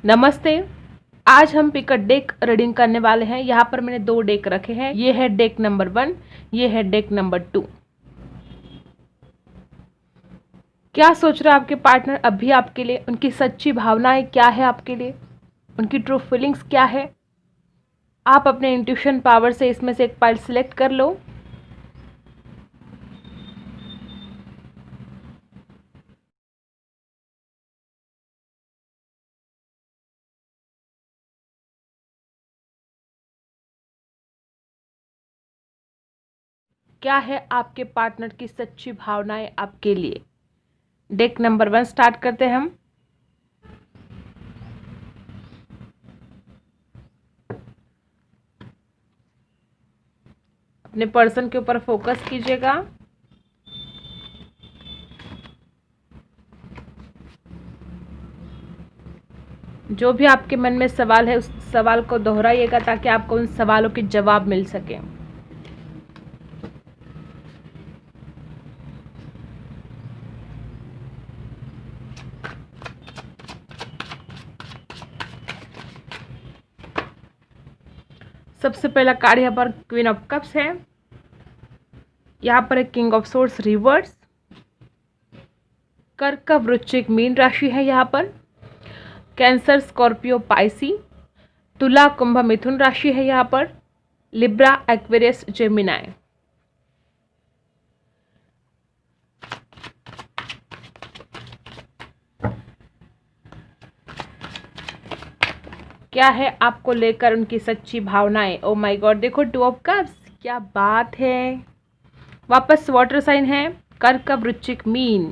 नमस्ते। आज हम पिक अ डेक रीडिंग करने वाले हैं। यहाँ पर मैंने 2 डेक रखे हैं। ये है डेक नंबर 1, ये है डेक नंबर 2। क्या सोच रहा है आपके पार्टनर अभी आपके लिए? उनकी सच्ची भावनाएं क्या है आपके लिए? उनकी ट्रू फीलिंग्स क्या है? आप अपने इंट्यूशन पावर से इसमें से एक पार्ट सिलेक्ट कर लो। क्या है आपके पार्टनर की सच्ची भावनाएं आपके लिए? डेक नंबर 1 स्टार्ट करते हैं हम। अपने पर्सन के ऊपर फोकस कीजिएगा। जो भी आपके मन में सवाल है उस सवाल को दोहराइएगा ताकि आपको उन सवालों के जवाब मिल सके। सबसे पहला कार्ड यहाँ पर क्वीन ऑफ कप्स है। यहाँ पर एक किंग ऑफ सोर्ड्स रिवर्स। कर्क वृश्चिक मीन राशि है। यहाँ पर कैंसर स्कॉर्पियो पाइसी। तुला कुंभ मिथुन राशि है। यहाँ पर लिब्रा एक्वेरियस जेमिनाई। क्या है आपको लेकर उनकी सच्ची भावनाएं? ओ माय गॉड, देखो 2 ऑफ कप्स, क्या बात है। वापस वाटर साइन है। कर्क वृश्चिक मीन।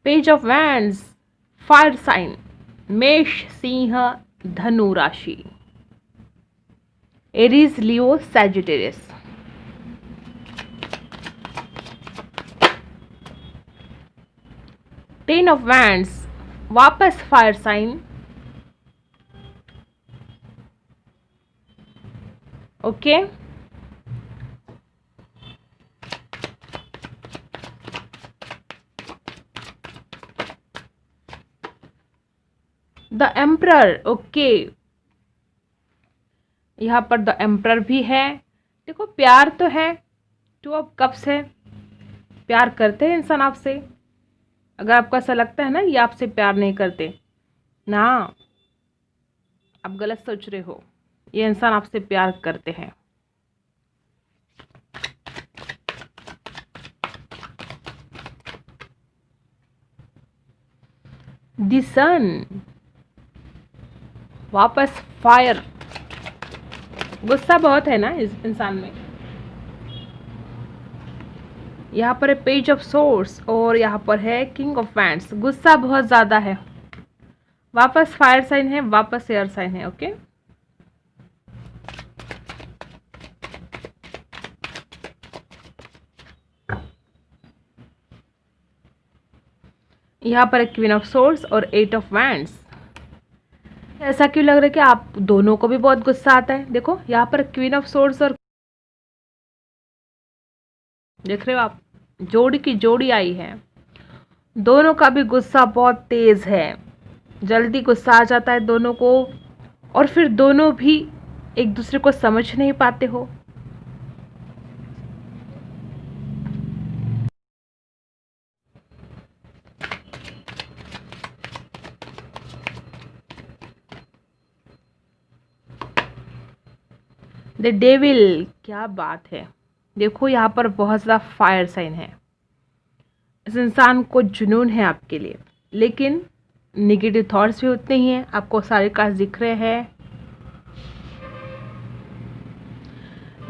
Page of wands, fire sign, मेष सिंह धनु राशि। Aries Leo Sagittarius. Ten of wands, वापस fire sign. Okay, the emperor. Okay, यहाँ पर द एम्परर भी है। देखो प्यार तो है, 2 ऑफ कप्स है। प्यार करते हैं इंसान आपसे। अगर आपको ऐसा लगता है ना ये आपसे प्यार नहीं करते ना, आप गलत सोच रहे हो। ये इंसान आपसे प्यार करते हैं। द सन, वापस फायर। गुस्सा बहुत है ना इस इंसान में। यहाँ पर है पेज ऑफ सोर्स और यहाँ पर है किंग ऑफ वैंड्स। गुस्सा बहुत ज़्यादा है। वापस फायर साइन है, वापस एयर साइन है। ओके, यहाँ पर है क्वीन ऑफ सोर्स और 8 ऑफ वैंड्स। ऐसा क्यों लग रहा है कि आप दोनों को भी बहुत गुस्सा आता है? देखो यहाँ पर क्वीन ऑफ सोर्स और देख रहे हो आप, जोड़ी की जोड़ी आई है। दोनों का भी गुस्सा बहुत तेज है। जल्दी गुस्सा आ जाता है दोनों को, और फिर दोनों भी एक दूसरे को समझ नहीं पाते हो। द डेविल, क्या बात है। देखो यहाँ पर बहुत ज़्यादा फायर साइन है। इस इंसान को जुनून है आपके लिए, लेकिन निगेटिव थॉट्स भी उतने ही हैं। आपको सारे कार्ड दिख रहे हैं,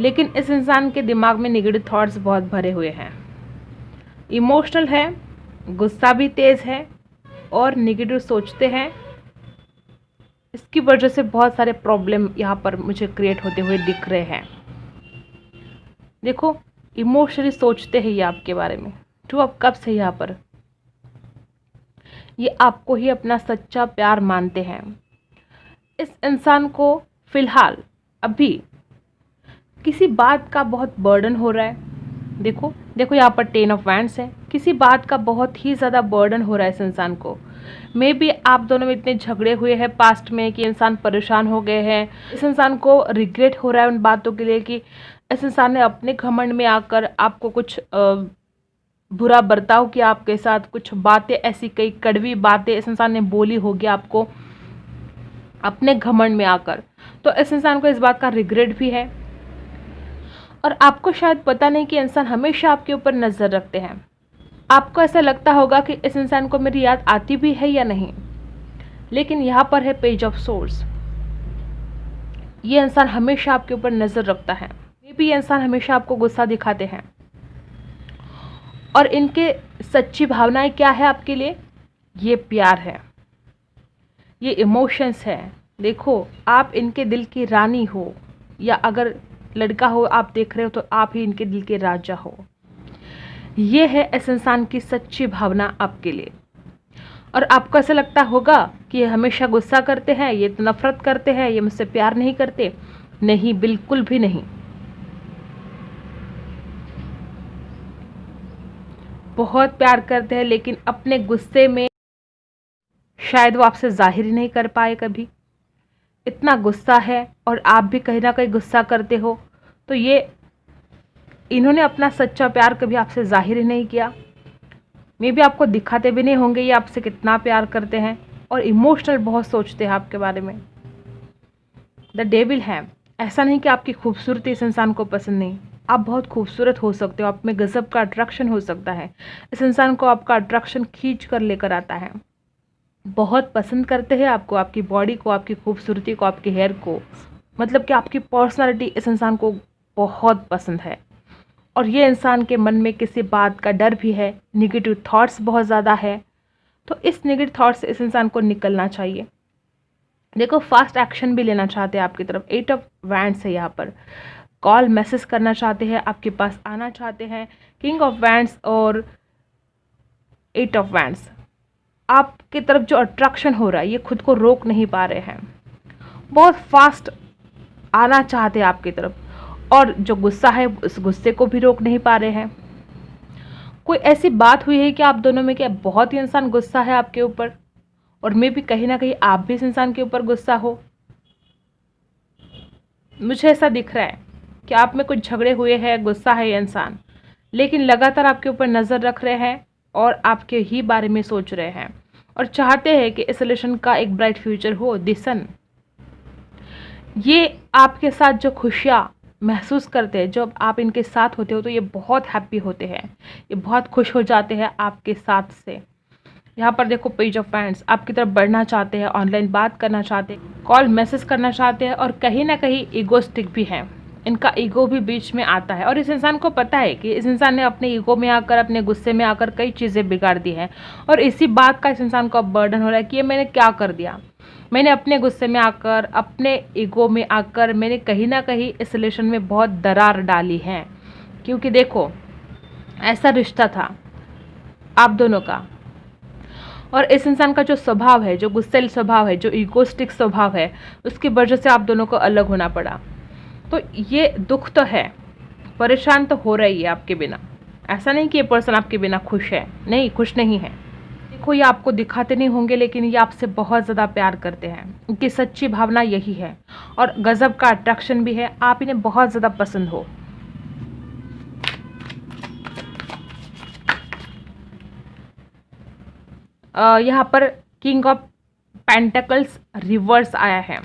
लेकिन इस इंसान के दिमाग में नेगेटिव थॉट्स बहुत भरे हुए हैं। इमोशनल है, गुस्सा भी तेज है और नेगेटिव सोचते हैं। इसकी वजह से बहुत सारे प्रॉब्लम यहाँ पर मुझे क्रिएट होते हुए दिख रहे हैं। देखो इमोशनली सोचते हैं ये आपके बारे में। 2 ऑफ कप्स है यहाँ पर। ये आपको ही अपना सच्चा प्यार मानते हैं। इस इंसान को फिलहाल अभी किसी बात का बहुत बर्डन हो रहा है। देखो देखो यहाँ पर 10 ऑफ वैंड्स है। किसी बात का बहुत ही ज़्यादा बर्डन हो रहा है इस इंसान को। मे बी आप दोनों में इतने झगड़े हुए हैं पास्ट में कि इंसान परेशान हो गए हैं। इस इंसान को रिग्रेट हो रहा है उन बातों के लिए कि इस इंसान ने अपने घमंड में आकर आपको कुछ बुरा बर्ताव किया आपके साथ, कुछ बातें ऐसी कई कड़वी बातें इस इंसान ने बोली होगी आपको अपने घमंड में आकर। तो इस इंसान को इस बात का रिग्रेट भी है। और आपको शायद पता नहीं कि इंसान हमेशा आपके ऊपर नज़र रखते हैं। आपको ऐसा लगता होगा कि इस इंसान को मेरी याद आती भी है या नहीं, लेकिन यहाँ पर है पेज ऑफ सोर्स। ये इंसान हमेशा आपके ऊपर नज़र रखता है। ये भी इंसान हमेशा आपको गुस्सा दिखाते हैं और इनके सच्ची भावनाएं क्या है आपके लिए? ये प्यार है, ये इमोशंस है। देखो आप इनके दिल की रानी हो, या अगर लड़का हो आप देख रहे हो तो आप ही इनके दिल के राजा हो। ये है इस इंसान की सच्ची भावना आपके लिए। और आपको ऐसा लगता होगा कि ये हमेशा गुस्सा करते हैं, ये तो नफरत करते हैं, ये मुझसे प्यार नहीं करते। नहीं, बिल्कुल भी नहीं। बहुत प्यार करते हैं, लेकिन अपने गुस्से में शायद वो आपसे जाहिर ही नहीं कर पाए कभी। इतना गुस्सा है और आप भी कहीं ना कहीं गुस्सा करते हो, तो ये इन्होंने अपना सच्चा प्यार कभी आपसे जाहिर ही नहीं किया। मे भी आपको दिखाते भी नहीं होंगे ये आपसे कितना प्यार करते हैं, और इमोशनल बहुत सोचते हैं आपके बारे में। द डेविल है। ऐसा नहीं कि आपकी खूबसूरती इस इंसान को पसंद नहीं, आप बहुत खूबसूरत हो सकते हो, आप में गजब का अट्रैक्शन हो सकता है। इस इंसान को आपका अट्रैक्शन खींच कर लेकर आता है। बहुत पसंद करते हैं आपको, आपकी बॉडी को, आपकी खूबसूरती को, आपके हेयर को, मतलब कि आपकी पर्सनालिटी इस इंसान को बहुत पसंद है। और ये इंसान के मन में किसी बात का डर भी है, निगेटिव थॉट्स बहुत ज़्यादा है। तो इस नेगेटिव थॉट्स से इस इंसान को निकलना चाहिए। देखो फास्ट एक्शन भी लेना चाहते हैं आपकी तरफ। 8 ऑफ वैंड्स है यहाँ पर। कॉल मैसेज करना चाहते हैं, आपके पास आना चाहते हैं। किंग ऑफ वैंड्स और 8 ऑफ वैंड्स। आपकी तरफ जो अट्रैक्शन हो रहा है ये खुद को रोक नहीं पा रहे हैं, बहुत फास्ट आना चाहते हैं आपकी तरफ। और जो गुस्सा है उस गुस्से को भी रोक नहीं पा रहे हैं। कोई ऐसी बात हुई है कि आप दोनों में, क्या बहुत ही इंसान गुस्सा है आपके ऊपर, और मे भी कहीं ना कहीं आप भी इस इंसान के ऊपर गुस्सा हो। मुझे ऐसा दिख रहा है कि आप में कुछ झगड़े हुए हैं, गुस्सा है ये इंसान, लेकिन लगातार आपके ऊपर नज़र रख रहे हैं और आपके ही बारे में सोच रहे हैं और चाहते हैं कि इस रिलेशन का एक ब्राइट फ्यूचर हो। दिसन, ये आपके साथ जो खुशियाँ महसूस करते हैं, जब आप इनके साथ होते हो तो ये बहुत हैप्पी होते हैं, ये बहुत खुश हो जाते हैं आपके साथ से। यहाँ पर देखो पेज ऑफ वैंड्स, आपकी तरफ बढ़ना चाहते हैं, ऑनलाइन बात करना चाहते हैं, कॉल मैसेज करना चाहते हैं, और कहीं ना कहीं ईगोस्टिक भी हैं। इनका ईगो भी बीच में आता है और इस इंसान को पता है कि इस इंसान ने अपने ईगो में आकर, अपने गुस्से में आकर कई चीज़ें बिगाड़ दी हैं, और इसी बात का इस इंसान को अब बर्डन हो रहा है कि ये मैंने क्या कर दिया। मैंने अपने गुस्से में आकर, अपने ईगो में आकर मैंने कहीं ना कहीं इस रिलेशन में बहुत दरार डाली है। क्योंकि देखो ऐसा रिश्ता था आप दोनों का, और इस इंसान का जो स्वभाव है, जो गुस्सैल स्वभाव है, जो ईगोस्टिक स्वभाव है, उसकी वजह से आप दोनों को अलग होना पड़ा। तो ये दुख तो है, परेशान तो हो रही है आपके बिना। ऐसा नहीं कि ये पर्सन आपके बिना खुश है, नहीं, खुश नहीं है। देखो ये आपको दिखाते नहीं होंगे, लेकिन ये आपसे बहुत ज़्यादा प्यार करते हैं। उनकी सच्ची भावना यही है, और गजब का अट्रैक्शन भी है, आप इन्हें बहुत ज़्यादा पसंद हो। यहाँ पर किंग ऑफ पेंटिकल्स रिवर्स आया है।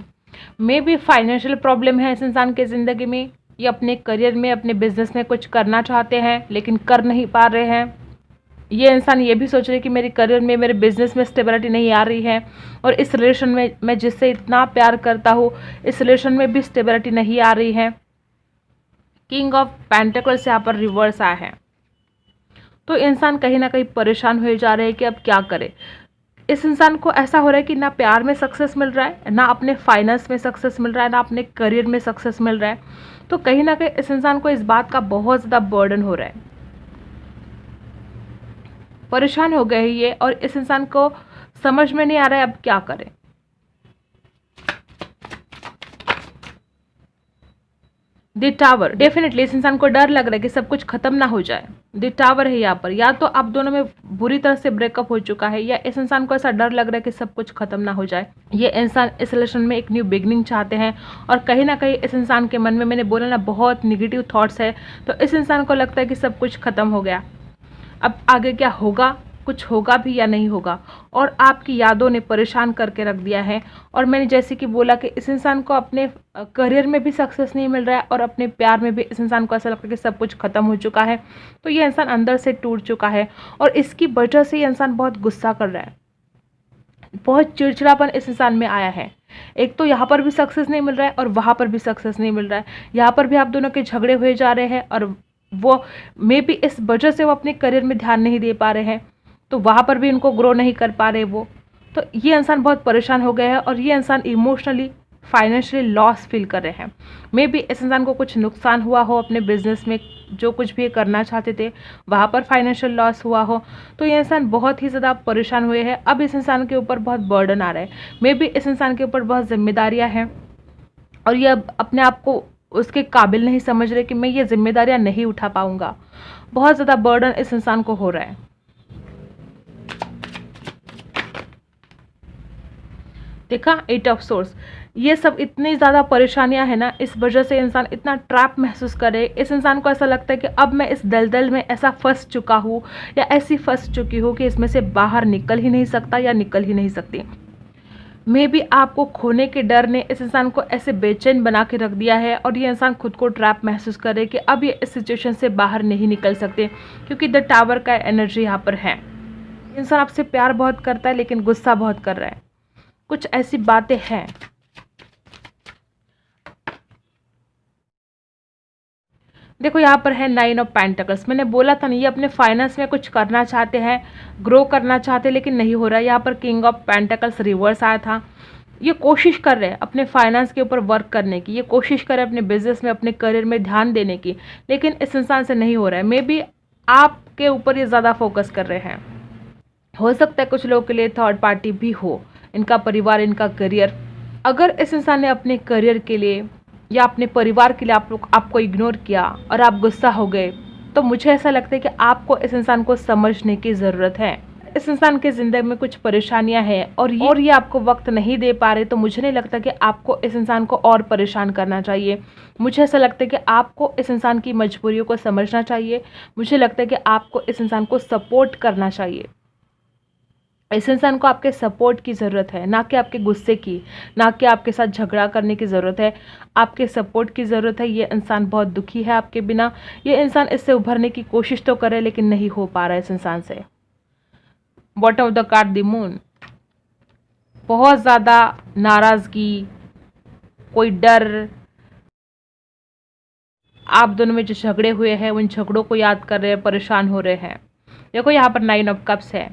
मे बी फाइनेंशियल प्रॉब्लम है इस इंसान के ज़िंदगी में, ये अपने करियर में, अपने बिजनेस में कुछ करना चाहते हैं लेकिन कर नहीं पा रहे हैं। ये इंसान ये भी सोच रहे हैं कि मेरे करियर में, मेरे बिजनेस में स्टेबिलिटी नहीं आ रही है, और इस रिलेशन में मैं जिससे इतना प्यार करता हूँ, इस रिलेशन में भी स्टेबिलिटी नहीं आ रही है। किंग ऑफ पेंटिकल्स यहाँ पर रिवर्स आया है। तो इंसान कहीं ना कहीं परेशान हुए जा रहे हैं कि अब क्या करे। इस इंसान को ऐसा हो रहा है कि ना प्यार में सक्सेस मिल रहा है, ना अपने फाइनेंस में सक्सेस मिल रहा है, ना अपने करियर में सक्सेस मिल रहा है। तो कहीं ना कहीं इस इंसान को इस बात का बहुत ज़्यादा बर्डन हो रहा है, परेशान हो गए ये, और इस इंसान को समझ में नहीं आ रहा है अब क्या करें। द टावर, डेफिनेटली इस इंसान को डर लग रहा है कि सब कुछ खत्म ना हो जाए। द टावर है यहाँ पर, या तो आप दोनों में बुरी तरह से ब्रेकअप हो चुका है, या इस इंसान को ऐसा डर लग रहा है कि सब कुछ खत्म ना हो जाए। ये इंसान इस रिलेशन में एक न्यू बिगनिंग चाहते हैं, और कहीं ना कहीं इस इंसान के मन में, मैंने बोला ना, बहुत निगेटिव थॉट्स है। तो इस इंसान को लगता है कि सब कुछ खत्म हो गया, अब आगे क्या होगा, कुछ होगा भी या नहीं होगा। और आपकी यादों ने परेशान करके रख दिया है। और मैंने जैसे कि बोला कि इस इंसान को अपने करियर में भी सक्सेस नहीं मिल रहा है, और अपने प्यार में भी इस इंसान को ऐसा लगता है कि सब कुछ खत्म हो चुका है। तो ये इंसान अंदर से टूट चुका है, और इसकी वजह से ये इंसान बहुत गुस्सा कर रहा है, बहुत चिड़चिड़ापन इस इंसान में आया है। एक तो यहाँ पर भी सक्सेस नहीं मिल रहा है, और वहाँ पर भी सक्सेस नहीं मिल रहा है। यहाँ पर भी आप दोनों के झगड़े हुए जा रहे हैं, और वो मे बी इस वजह से वो अपने करियर में ध्यान नहीं दे पा रहे हैं, तो वहाँ पर भी इनको ग्रो नहीं कर पा रहे वो। तो ये इंसान बहुत परेशान हो गया है, और ये इंसान इमोशनली, फाइनेंशियली लॉस फील कर रहे हैं। मे बी इस इंसान को कुछ नुकसान हुआ हो अपने बिजनेस में, जो कुछ भी करना चाहते थे वहाँ पर फाइनेंशियल लॉस हुआ हो। तो ये इंसान बहुत ही ज़्यादा परेशान हुए हैं। अब इस इंसान के ऊपर बहुत बर्डन आ रहा है, मे बी इस इंसान के ऊपर बहुत जिम्मेदारियाँ हैं, और ये अब अपने आप को उसके काबिल नहीं समझ रहे कि मैं ये जिम्मेदारियाँ नहीं उठा पाऊँगा। बहुत ज़्यादा बर्डन इस इंसान को हो रहा है। देखा, 8 ऑफ सोर्स, ये सब इतनी ज़्यादा परेशानियां हैं ना, इस वजह से इंसान इतना ट्रैप महसूस करे। इस इंसान को ऐसा लगता है कि अब मैं इस दलदल में ऐसा फंस चुका हूँ, या ऐसी फंस चुकी हूँ कि इसमें से बाहर निकल ही नहीं सकता, या निकल ही नहीं सकती। मे बी आपको खोने के डर ने इस इंसान को ऐसे बेचैन बना के रख दिया है, और ये इंसान खुद को ट्रैप महसूस करे कि अब ये इस सिचुएशन से बाहर नहीं निकल सकते, क्योंकि द टावर का एनर्जी यहाँ पर है। इंसान आपसे प्यार बहुत करता है, लेकिन गुस्सा बहुत कर रहा है। कुछ ऐसी बातें हैं। देखो, यहाँ पर है 9 ऑफ पेंटिकल्स। मैंने बोला था ना, ये अपने फाइनेंस में कुछ करना चाहते हैं, ग्रो करना चाहते हैं, लेकिन नहीं हो रहा है। यहाँ पर किंग ऑफ पेंटिकल्स रिवर्स आया था। ये कोशिश कर रहे हैं अपने फाइनेंस के ऊपर वर्क करने की, ये कोशिश कर रहे हैं अपने बिजनेस में, अपने करियर में ध्यान देने की, लेकिन इस इंसान से नहीं हो रहा है। मे बी आपके ऊपर ये ज़्यादा फोकस कर रहे हैं। हो सकता है कुछ लोगों के लिए थर्ड पार्टी भी हो, इनका परिवार, इनका करियर। अगर इस इंसान ने अपने करियर के लिए या अपने परिवार के लिए आपको इग्नोर किया और आप गुस्सा हो गए, तो मुझे ऐसा लगता है कि आपको इस इंसान को समझने की ज़रूरत है। इस इंसान के ज़िंदगी में कुछ परेशानियां हैं, और ये आपको वक्त नहीं दे पा रहे, तो मुझे नहीं लगता कि आपको इस इंसान को और परेशान करना चाहिए। मुझे ऐसा लगता है कि आपको इस इंसान की मजबूरियों को समझना चाहिए। मुझे लगता है कि आपको इस इंसान को सपोर्ट करना चाहिए। इस इंसान को आपके सपोर्ट की ज़रूरत है, ना कि आपके गुस्से की, ना कि आपके साथ झगड़ा करने की ज़रूरत है। आपके सपोर्ट की ज़रूरत है। ये इंसान बहुत दुखी है आपके बिना। ये इंसान इससे उभरने की कोशिश तो करे, लेकिन नहीं हो पा रहा है इस इंसान से। Bottom of the card, the moon. बहुत ज़्यादा नाराज़गी, कोई डर, आप दोनों में जो झगड़े हुए हैं उन झगड़ों को याद कर रहे हैं, परेशान हो रहे हैं। देखो, यहाँ पर 9 ऑफ कप्स है।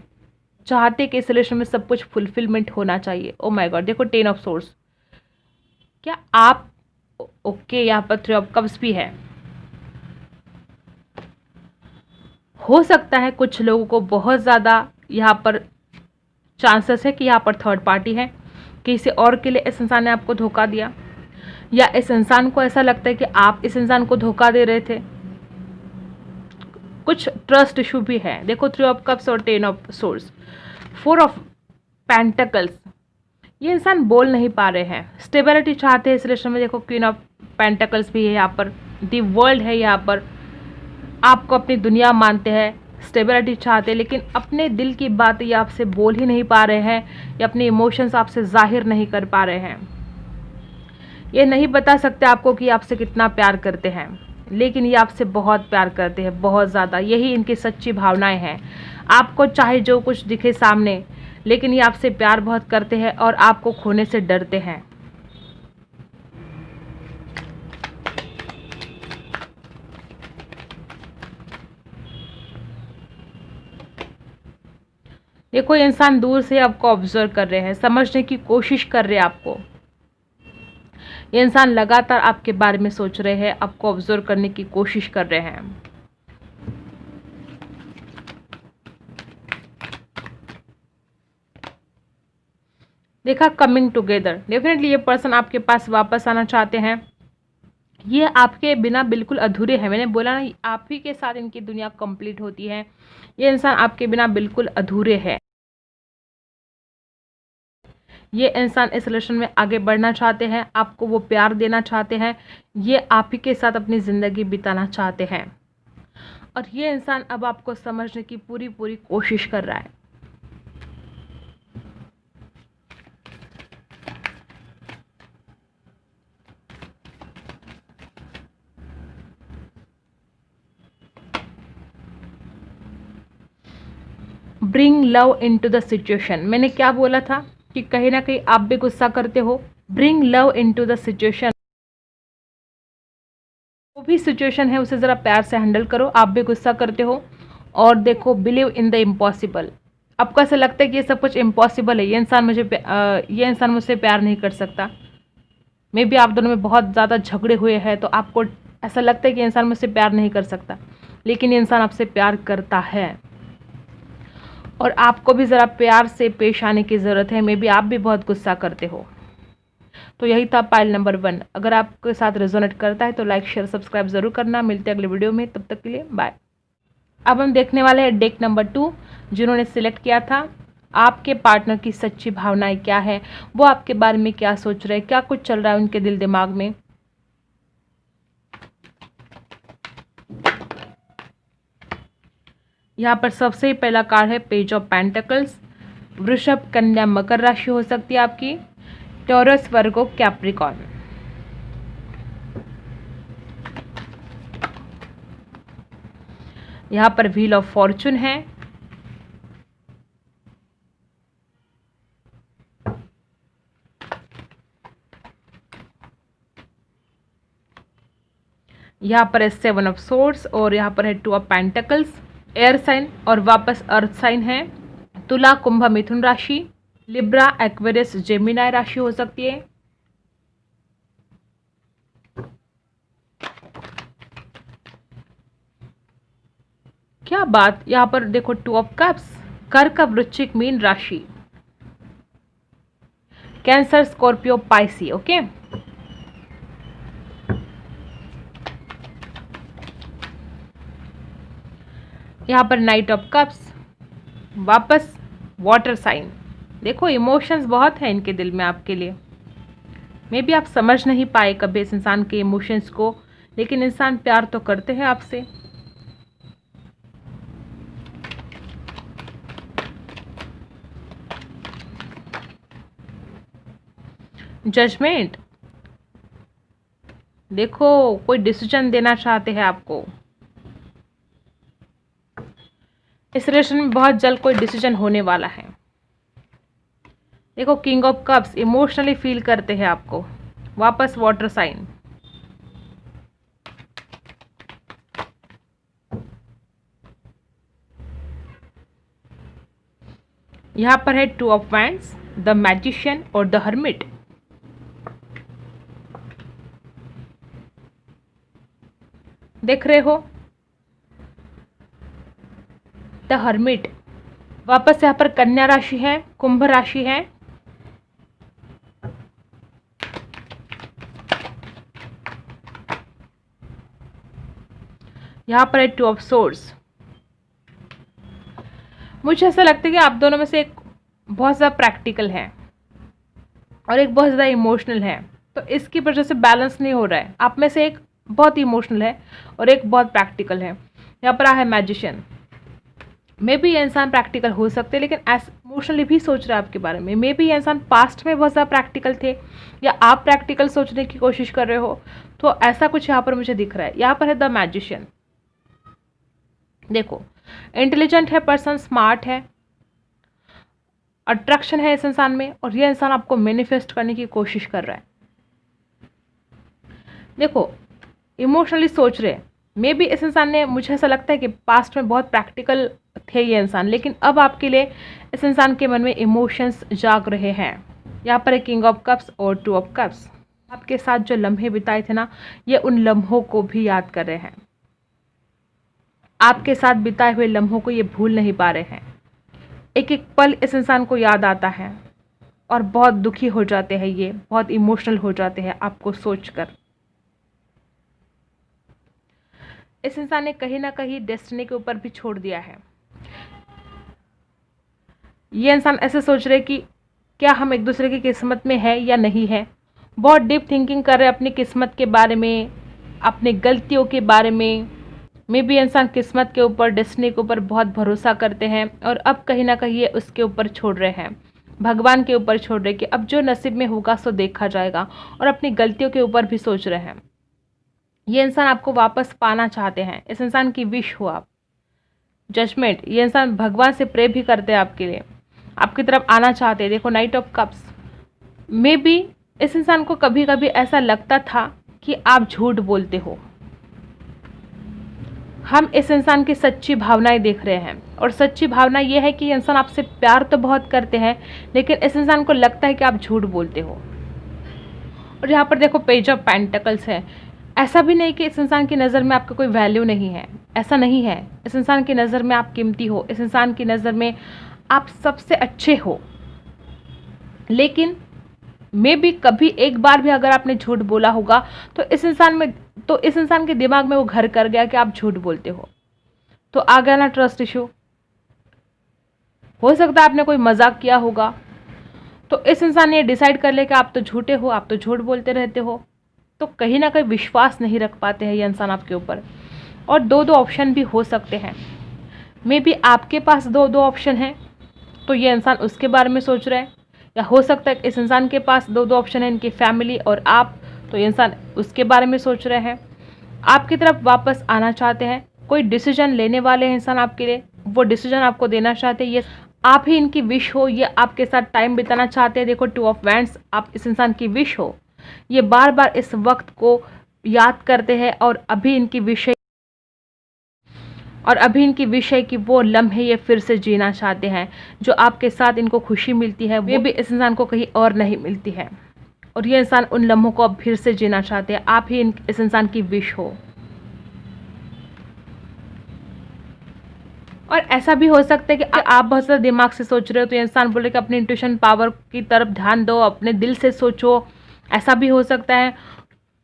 चाहते कि इस रिलेशन में सब कुछ फुलफिलमेंट होना चाहिए। ओ माय गॉड, देखो 10 ऑफ सोर्स। क्या आप ओके, यहाँ पर 3 ऑफ कप्स भी है। हो सकता है कुछ लोगों को बहुत ज़्यादा यहाँ पर चांसेस है कि यहाँ पर थर्ड पार्टी है, किसी और के लिए इस इंसान ने आपको धोखा दिया, या इस इंसान को ऐसा लगता है कि आप इस इंसान को धोखा दे रहे थे। कुछ ट्रस्ट इशू भी है। देखो, 3 ऑफ कप्स और 10 ऑफ सोर्स। 4 of pentacles. ये इंसान बोल नहीं पा रहे हैं, स्टेबिलिटी चाहते हैं इस रिलेशन में। देखो, क्वीन ऑफ पेंटिकल्स भी है यहाँ पर, दी वर्ल्ड है यहाँ पर। आपको अपनी दुनिया मानते हैं, स्टेबिलिटी चाहते हैं, लेकिन अपने दिल की बात ये आपसे बोल ही नहीं पा रहे हैं, या अपने इमोशंस आपसे जाहिर नहीं कर पा रहे हैं। ये नहीं बता सकते आपको कि आपसे कितना प्यार करते हैं, लेकिन ये आपसे बहुत प्यार करते हैं, बहुत ज़्यादा। यही इनकी सच्ची भावनाएं हैं। आपको चाहे जो कुछ दिखे सामने, लेकिन ये आपसे प्यार बहुत करते हैं, और आपको खोने से डरते हैं। देखो, ये इंसान दूर से आपको ऑब्जर्व कर रहे हैं, समझने की कोशिश कर रहे हैं आपको। ये इंसान लगातार आपके बारे में सोच रहे हैं, आपको ऑब्जर्व करने की कोशिश कर रहे हैं। देखा, कमिंग टुगेदर। डेफिनेटली ये पर्सन आपके पास वापस आना चाहते हैं। ये आपके बिना बिल्कुल अधूरे हैं। मैंने बोला ना, आप ही के साथ इनकी दुनिया कंप्लीट होती है। ये इंसान आपके बिना बिल्कुल अधूरे है। ये इंसान इस रिलेशन में आगे बढ़ना चाहते हैं, आपको वो प्यार देना चाहते हैं, ये आप ही के साथ अपनी ज़िंदगी बिताना चाहते हैं। और ये इंसान अब आपको समझने की पूरी पूरी कोशिश कर रहा है। Bring love into the situation. मैंने क्या बोला था कि कहीं ना कहीं आप भी गुस्सा करते हो। Bring love into the situation. जो भी सिचुएशन है उसे ज़रा प्यार से हैंडल करो। आप भी गुस्सा करते हो। और देखो, बिलीव इन द इम्पॉसिबल। आपको ऐसा लगता है कि ये सब कुछ इम्पॉसिबल है, ये इंसान मुझसे प्यार नहीं कर सकता। मे बी आप दोनों में बहुत ज़्यादा झगड़े हुए हैं, तो आपको ऐसा लगता है कि इंसान मुझसे प्यार नहीं कर सकता, लेकिन ये इंसान आपसे प्यार करता है। और आपको भी ज़रा प्यार से पेश आने की ज़रूरत है। मे बी आप भी बहुत गुस्सा करते हो। तो यही था पाइल नंबर 1। अगर आपके साथ रेजोनेट करता है तो लाइक शेयर सब्सक्राइब ज़रूर करना। मिलते हैं अगले वीडियो में, तब तक के लिए बाय। अब हम देखने वाले हैं डेक नंबर 2, जिन्होंने सिलेक्ट किया था। आपके पार्टनर की सच्ची भावनाएं क्या है, वो आपके बारे में क्या सोच रहे हैं, क्या कुछ चल रहा है उनके दिल दिमाग में। यहाँ पर सबसे पहला कार्ड है पेज ऑफ पेंटिकल्स। वृषभ, कन्या, मकर राशि हो सकती है आपकी। टॉरस, वर्गो, कैप्रिकॉर्न। यहाँ पर व्हील ऑफ फॉर्चून है। यहाँ पर है 7 ऑफ सोर्ड्स और यहाँ पर है 2 ऑफ पेंटिकल्स। एयर साइन और वापस अर्थ साइन है। तुला, कुंभ, मिथुन राशि। लिब्रा, एक्वेरियस, जेमिनाई राशि हो सकती है। क्या बात, यहाँ पर देखो 2 ऑफ कप्स। कर्क, वृश्चिक, मीन राशि। Cancer, Scorpio, Pisces. ओके, यहाँ पर नाइट ऑफ कप्स, वापस वाटर साइन। देखो, इमोशंस बहुत हैं इनके दिल में आपके लिए। मे बी आप समझ नहीं पाए कभी इस इंसान के इमोशंस को, लेकिन इंसान प्यार तो करते हैं आपसे। जजमेंट, देखो कोई डिसीजन देना चाहते हैं आपको। इस रिलेशन में बहुत जल्द कोई डिसीजन होने वाला है। देखो, king of cups, emotionally feel करते हैं आपको। वापस वाटर साइन। यहां पर है 2 ऑफ वैंड्स, द मैजिशियन और द हर्मिट। देख रहे हो, द हर्मिट। वापस यहाँ पर कन्या राशि है, कुंभ राशि है। यहाँ पर है 2 ऑफ सोर्ड्स। मुझे ऐसा लगता है कि आप दोनों में से एक बहुत ज़्यादा प्रैक्टिकल है और एक बहुत ज़्यादा इमोशनल है, तो इसकी वजह से बैलेंस नहीं हो रहा है। आप में से एक बहुत इमोशनल है और एक बहुत प्रैक्टिकल है। यहाँ पर है मैजिशियन। मे बी ये इंसान प्रैक्टिकल हो सकते हैं, लेकिन इमोशनली भी सोच रहा है आपके बारे में। मे बी ये इंसान पास्ट में बहुत ज़्यादा प्रैक्टिकल थे, या आप प्रैक्टिकल सोचने की कोशिश कर रहे हो, तो ऐसा कुछ यहाँ पर मुझे दिख रहा है। यहाँ पर है द मैजिशियन। देखो, इंटेलिजेंट है पर्सन, स्मार्ट है, अट्रैक्शन है इस इंसान में, और यह इंसान आपको मैनिफेस्ट करने की कोशिश कर रहा है। देखो, इमोशनली सोच रहे हैं। मे बी इस इंसान ने, मुझे ऐसा लगता है कि पास्ट में बहुत प्रैक्टिकल थे ये इंसान, लेकिन अब आपके लिए इस इंसान के मन में इमोशंस जाग रहे हैं। यहाँ पर है किंग ऑफ कप्स और 2 ऑफ कप्स। आपके साथ जो लम्हे बिताए थे ना, ये उन लम्हों को भी याद कर रहे हैं। आपके साथ बिताए हुए लम्हों को ये भूल नहीं पा रहे हैं। एक एक पल इस इंसान को याद आता है और बहुत दुखी हो जाते हैं, ये बहुत इमोशनल हो जाते हैं आपको सोचकर। इस इंसान ने कहीं ना कहीं डेस्टिनी के ऊपर भी छोड़ दिया है। ये इंसान ऐसे सोच रहे कि क्या हम एक दूसरे की किस्मत में है या नहीं है। बहुत डीप थिंकिंग कर रहे हैं अपनी किस्मत के बारे में, अपनी गलतियों के बारे में। भी इंसान किस्मत के ऊपर, डेस्टिनी के ऊपर बहुत भरोसा करते हैं और अब कहीं ना कहीं ये उसके ऊपर छोड़ रहे हैं, भगवान के ऊपर छोड़ रहे हैं कि अब जो नसीब में होगा सो देखा जाएगा, और अपनी गलतियों के ऊपर भी सोच रहे हैं। ये इंसान आपको वापस पाना चाहते हैं, इस इंसान की विश हो आप। जजमेंट, ये इंसान भगवान से प्रे भी करते हैं आपके लिए, आपकी तरफ आना चाहते हैं। देखो night of cups, may be इस इंसान को कभी कभी ऐसा लगता था कि आप झूठ बोलते हो। हम इस इंसान की सच्ची भावनाएं देख रहे हैं, और सच्ची भावना ये है कि इंसान आपसे प्यार तो बहुत करते हैं, लेकिन इस इंसान को लगता है कि आप झूठ बोलते हो। और यहाँ पर देखो पेज ऑफ पेंटिकल्स है। ऐसा भी नहीं कि इस इंसान की नज़र में आपका कोई वैल्यू नहीं है, ऐसा नहीं है। इस इंसान की नज़र में आप कीमती हो, इस इंसान की नज़र में आप सबसे अच्छे हो। लेकिन मे भी कभी एक बार भी अगर आपने झूठ बोला होगा तो इस इंसान के दिमाग में वो घर कर गया कि आप झूठ बोलते हो। तो आ गया ना ट्रस्ट इशू। हो सकता है आपने कोई मजाक किया होगा, तो इस इंसान ने डिसाइड कर लिया कि आप तो झूठे हो, आप तो झूठ बोलते रहते हो। तो कहीं ना कहीं विश्वास नहीं रख पाते हैं ये इंसान आपके ऊपर। और दो ऑप्शन भी हो सकते हैं, मे बी आपके पास दो ऑप्शन हैं तो ये इंसान उसके बारे में सोच रहा है, या हो सकता है इस इंसान के पास दो ऑप्शन है, इनकी फैमिली और आप, तो ये इंसान उसके बारे में सोच रहे हैं। आपकी तरफ वापस आना चाहते हैं, कोई डिसीजन लेने वाले हैं इंसान आपके लिए, वो डिसीजन आपको देना चाहते हैं। ये आप ही इनकी विश हो, ये आपके साथ टाइम बिताना चाहते हैं। देखो 2 ऑफ वैंड्स, आप इस इंसान की विश हो। ये बार बार इस वक्त को याद करते हैं, और अभी इनकी विश है कि वो लम्हे ये फिर से जीना चाहते हैं। जो आपके साथ इनको खुशी मिलती है वो भी इस इंसान को कहीं और नहीं मिलती है, और ये इंसान उन लम्हों को अब फिर से जीना चाहते हैं। आप ही इस इंसान की विश हो। और ऐसा भी हो सकता है कि आप बहुत ज़्यादा दिमाग से सोच रहे हो, तो ये इंसान बोले कि अपनी इंट्यूशन पावर की तरफ ध्यान दो, अपने दिल से सोचो। ऐसा भी हो सकता है,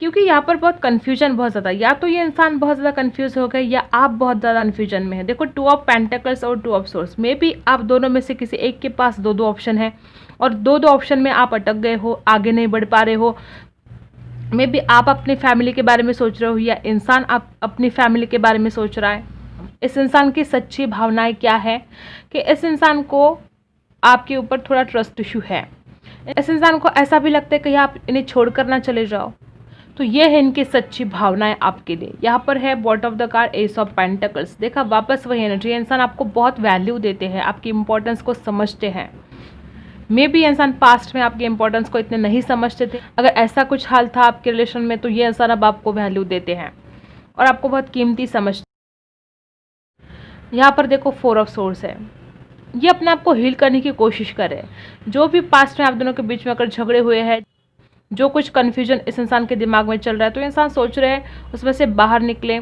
क्योंकि यहाँ पर बहुत कन्फ्यूजन बहुत ज़्यादा, या तो ये इंसान बहुत ज़्यादा कन्फ्यूज हो गए, या आप बहुत ज़्यादा कन्फ्यूजन में है। देखो 2 ऑफ पेंटिकल्स और 2 ऑफ सोर्स, मे बी आप दोनों में से किसी एक के पास दो ऑप्शन है, और दो ऑप्शन में आप अटक गए हो, आगे नहीं बढ़ पा रहे हो। मे बी आप अपनी फैमिली के बारे में सोच रहे हो, या इंसान आप अपनी फैमिली के बारे में सोच रहा है। इस इंसान की सच्ची भावनाएं क्या है कि इस इंसान को आपके ऊपर थोड़ा ट्रस्ट इशू है। इस इंसान को ऐसा भी लगता है कि आप इन्हें छोड़कर ना चले जाओ। तो ये है इनकी सच्ची भावनाएं आपके लिए। यहाँ पर है bottom of the card, S of pentacles. देखा वापस वही एनर्जी, इंसान आपको बहुत वैल्यू देते हैं, आपकी इंपॉर्टेंस को समझते हैं। मे बी इंसान पास्ट में आपकी इंपॉर्टेंस को इतने नहीं समझते थे। अगर ऐसा कुछ हाल था आपके रिलेशन में, तो ये इंसान अब आपको वैल्यू देते हैं और आपको बहुत कीमती समझते हैं। यहाँ पर देखो 4 ऑफ सोर्स है। ये अपने आप को हील करने की कोशिश करे। जो भी पास्ट में आप दोनों के बीच में अगर झगड़े हुए हैं, जो कुछ कन्फ्यूजन इस इंसान के दिमाग में चल रहा है, तो इंसान सोच रहे हैं उसमें से बाहर निकले,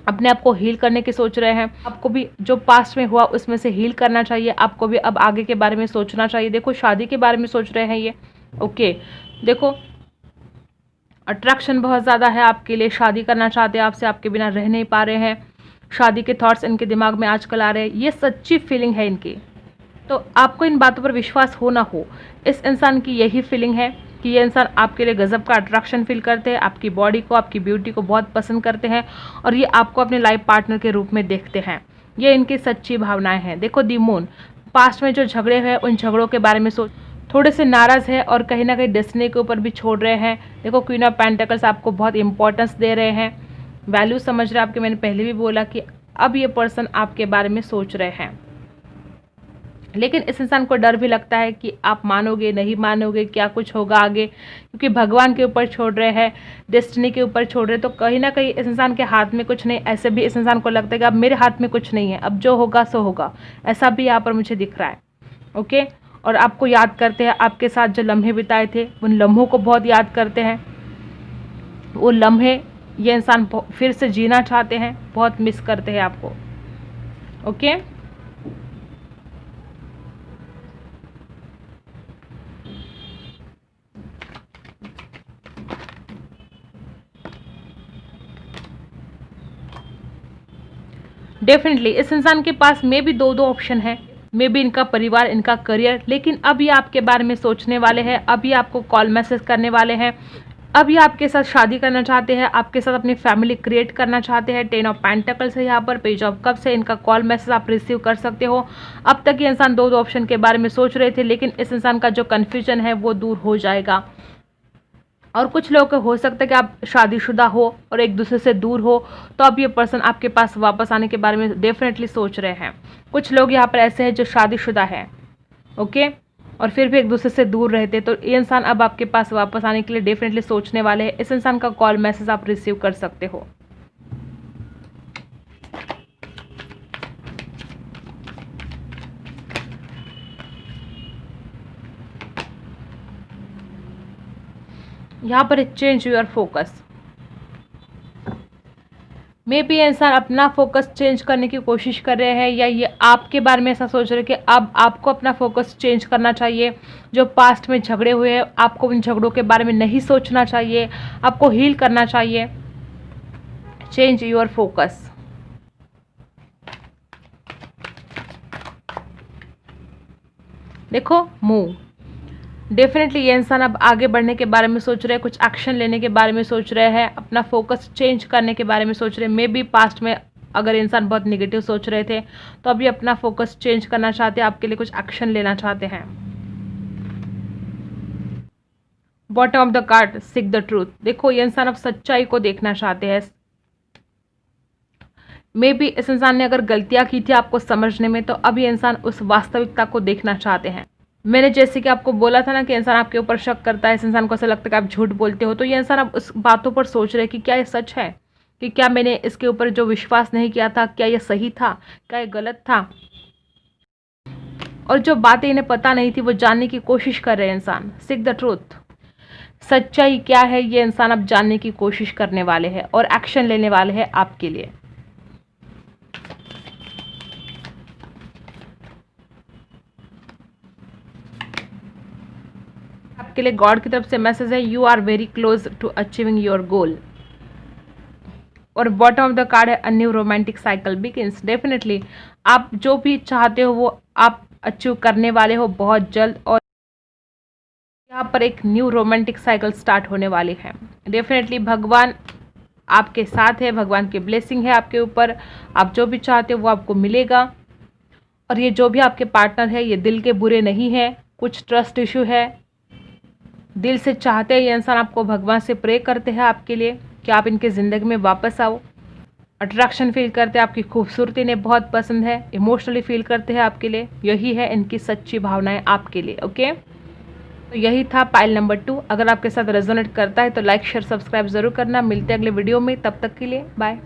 अपने आप को हील करने की सोच रहे हैं। आपको भी जो पास्ट में हुआ उसमें से हील करना चाहिए, आपको भी अब आगे के बारे में सोचना चाहिए। देखो शादी के बारे में सोच रहे हैं ये, ओके। देखो अट्रैक्शन बहुत ज़्यादा है आपके लिए, शादी करना चाहते हैं आपसे, आपके बिना रह नहीं पा रहे हैं, शादी के थॉट्स इनके दिमाग में आजकल आ रहे हैं। ये सच्ची फीलिंग है इनकी। तो आपको इन बातों पर विश्वास हो ना हो, इस इंसान की यही फीलिंग है कि ये इंसान आपके लिए गजब का अट्रैक्शन फील करते हैं, आपकी बॉडी को, आपकी ब्यूटी को बहुत पसंद करते हैं, और ये आपको अपने लाइफ पार्टनर के रूप में देखते हैं। ये इनकी सच्ची भावनाएं हैं। देखो द मून, पास्ट में जो झगड़े हैं उन झगड़ों के बारे में सोच, थोड़े से नाराज़ है और कहीं ना कहीं डेस्टिनी के ऊपर भी छोड़ रहे हैं। देखो क्वीन ऑफ पेंटिकल्स आपको बहुत इंपॉर्टेंस दे रहे हैं, वैल्यू समझ रहे हैं आपके। मैंने पहले भी बोला कि अब ये पर्सन आपके बारे में सोच रहे हैं, लेकिन इस इंसान को डर भी लगता है कि आप मानोगे नहीं मानोगे, क्या कुछ होगा आगे, क्योंकि भगवान के ऊपर छोड़ रहे हैं, डेस्टिनी के ऊपर छोड़ रहे हैं। तो कहीं ना कहीं इस इंसान के हाथ में कुछ नहीं, ऐसे भी इस इंसान को लगता है कि अब मेरे हाथ में कुछ नहीं है, अब जो होगा सो होगा। ऐसा भी यहाँ पर मुझे दिख रहा है, ओके। और आपको याद करते हैं, आपके साथ जो लम्हे बिताए थे उन लम्हों को बहुत याद करते हैं। वो लम्हे ये इंसान फिर से जीना चाहते हैं, बहुत मिस करते हैं आपको, ओके। डेफिनेटली इस इंसान के पास में भी दो दो ऑप्शन है, मे बी इनका परिवार, इनका करियर, लेकिन अब ये आपके बारे में सोचने वाले हैं, अब ये आपको कॉल मैसेज करने वाले हैं, अब ये आपके साथ शादी करना चाहते हैं, आपके साथ अपनी फैमिली क्रिएट करना चाहते हैं। 10 ऑफ पेंटिकल्स है यहाँ पर, पेज ऑफ कप्स है, इनका कॉल मैसेज आप रिसीव कर सकते हो। अब तक ये इंसान दो दो ऑप्शन के बारे में सोच रहे थे, लेकिन इस इंसान का जो कन्फ्यूजन है वो दूर हो जाएगा। और कुछ लोगों को हो सकता है कि आप शादीशुदा हो और एक दूसरे से दूर हो, तो अब ये पर्सन आपके पास वापस आने के बारे में डेफिनेटली सोच रहे हैं। कुछ लोग यहाँ पर ऐसे हैं जो शादीशुदा है, ओके, और फिर भी एक दूसरे से दूर रहते, तो ये इंसान अब आपके पास वापस आने के लिए डेफिनेटली सोचने वाले हैं। इस इंसान का कॉल मैसेज आप रिसीव कर सकते हो। यहाँ पर change your focus, may be इंसान अपना फोकस चेंज करने की कोशिश कर रहे हैं, या ये आपके बारे में ऐसा सोच रहे हैं कि अब आपको अपना फोकस चेंज करना चाहिए। जो पास्ट में झगड़े हुए हैं, आपको उन झगड़ों के बारे में नहीं सोचना चाहिए, आपको हील करना चाहिए। Change your focus. देखो, मूव। डेफिनेटली ये इंसान अब आगे बढ़ने के बारे में सोच रहे हैं, कुछ एक्शन लेने के बारे में सोच रहे हैं, अपना फोकस चेंज करने के बारे में सोच रहे हैं। मे बी पास्ट में अगर इंसान बहुत नेगेटिव सोच रहे थे, तो अभी अपना फोकस चेंज करना चाहते हैं, आपके लिए कुछ एक्शन लेना चाहते हैं। Bottom of the card, seek the truth. देखो, ये इंसान अब सच्चाई को देखना चाहते हैं। मे बी इस इंसान ने अगर गलतियां की थी आपको समझने में, तो अब ये इंसान उस वास्तविकता को देखना चाहते हैं। मैंने जैसे कि आपको बोला था ना कि इंसान आपके ऊपर शक करता है, इस इंसान को ऐसा लगता है कि आप झूठ बोलते हो, तो ये इंसान अब उस बातों पर सोच रहे हैं कि क्या ये सच है, कि क्या मैंने इसके ऊपर जो विश्वास नहीं किया था, क्या ये सही था, क्या ये गलत था। और जो बातें इन्हें पता नहीं थी वो जानने की कोशिश कर रहे हैं इंसान। सीक द ट्रूथ, सच्चाई क्या है ये इंसान अब जानने की कोशिश करने वाले हैं और एक्शन लेने वाले हैं आपके लिए। आपके लिए गॉड की तरफ से मैसेज है, you are very close to achieving your goal. और बॉटम ऑफ द कार्ड है, a new romantic cycle begins. Definitely आप जो भी चाहते हो वो आप अचीव करने वाले हो बहुत जल्द, और यहाँ पर एक न्यू रोमांटिक साइकिल स्टार्ट होने वाली है। डेफिनेटली भगवान आपके साथ है, भगवान की ब्लेसिंग है आपके ऊपर। आप जो भी चाहते हो वो आपको मिलेगा। और ये जो भी आपके पार्टनर है ये दिल के बुरे नहीं है, कुछ ट्रस्ट इशू है, दिल से चाहते हैं ये इंसान आपको, भगवान से प्रे करते हैं आपके लिए कि आप इनके ज़िंदगी में वापस आओ। अट्रैक्शन फील करते हैं, आपकी खूबसूरती इन्हें बहुत पसंद है, इमोशनली फील करते हैं आपके लिए। यही है इनकी सच्ची भावनाएं आपके लिए। ओके, तो यही था पाइल नंबर 2। अगर आपके साथ रेजोनेट करता है तो लाइक शेयर सब्सक्राइब जरूर करना। मिलते हैं अगले वीडियो में, तब तक के लिए बाय।